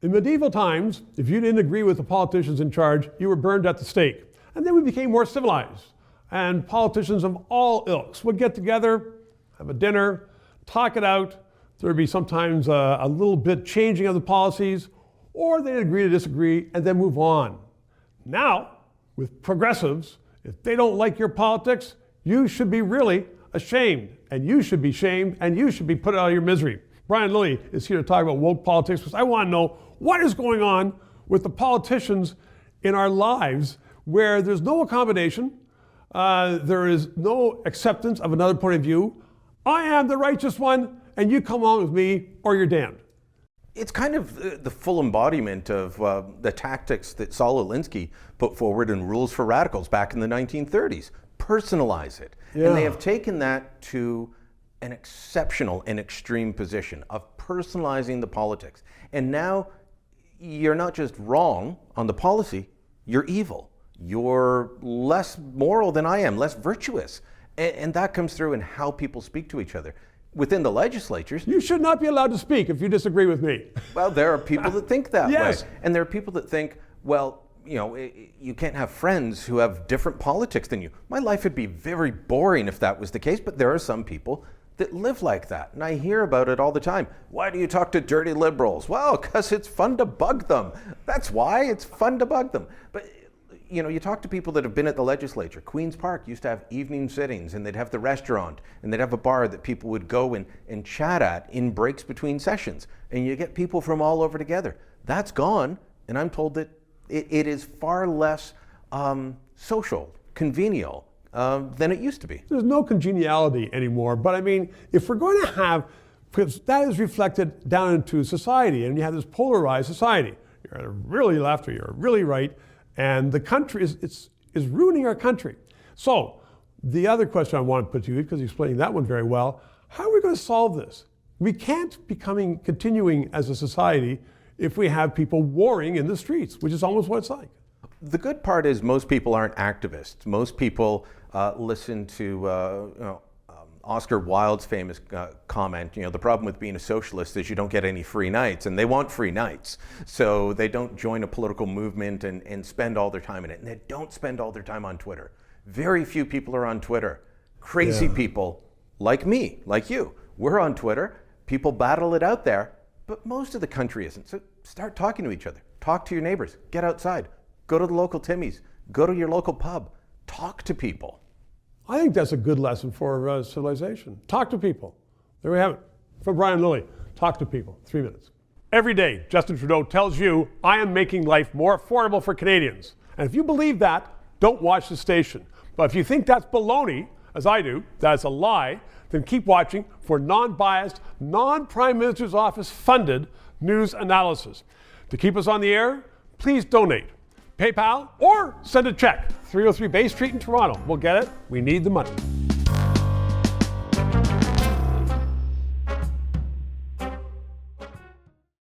In medieval times, if you didn't agree with the politicians in charge, you were burned at the stake. And then we became more civilized. And politicians of all ilks would get together, have a dinner, talk it out. There would be sometimes a little bit changing of the policies, or they'd agree to disagree and then move on. Now, with progressives, if they don't like your politics, you should be really ashamed, and you should be shamed, and you should be put out of your misery. Brian Lilley is here to talk about woke politics because I want to know what is going on with the politicians in our lives where there's no accommodation, there is no acceptance of another point of view. I am the righteous one, and you come along with me, or you're damned. It's kind of the full embodiment of the tactics that Saul Alinsky put forward in Rules for Radicals back in the 1930s. Personalize it. Yeah. And they have taken that to an exceptional and extreme position of personalizing the politics. And now you're not just wrong on the policy, you're evil. You're less moral than I am, less virtuous. And that comes through in how people speak to each other. Within the legislatures. You should not be allowed to speak if you disagree with me. Well, there are people that think that Yes. way. And there are people that think, well, you know, you can't have friends who have different politics than you. My life would be very boring if that was the case, but there are some people that live like that. And I hear about it all the time. Why do you talk to dirty liberals? Well, because it's fun to bug them. That's why it's fun to bug them. But you know, you talk to people that have been at the legislature. Queen's Park used to have evening sittings, and they'd have the restaurant, and they'd have a bar that people would go and chat at in breaks between sessions. And you get people from all over together. That's gone, and I'm told that it is far less social, congenial than it used to be. There's no congeniality anymore, but I mean, if we're going to have, because that is reflected down into society, and you have this polarized society. You're really left or you're really right. And the country is ruining our country. So the other question I want to put to you, because you're explaining that one very well, how are we going to solve this? We can't be continuing as a society if we have people warring in the streets, which is almost what it's like. The good part is most people aren't activists. Most people listen to Oscar Wilde's famous comment, the problem with being a socialist is you don't get any free nights, and they want free nights. So they don't join a political movement and spend all their time in it. And they don't spend all their time on Twitter. Very few people are on Twitter. Crazy people like me, like you. We're on Twitter. People battle it out there, but most of the country isn't. So start talking to each other. Talk to your neighbors. Get outside. Go to the local Timmy's. Go to your local pub. Talk to people. I think that's a good lesson for civilization. Talk to people. There we have it. From Brian Lilley, talk to people. 3 minutes. Every day, Justin Trudeau tells you, I am making life more affordable for Canadians. And if you believe that, don't watch the station. But if you think that's baloney, as I do, that's a lie, then keep watching for non-biased, non-Prime Minister's Office funded news analysis. To keep us on the air, please donate. PayPal or send a check. 303 Bay Street in Toronto. We'll get it. We need the money.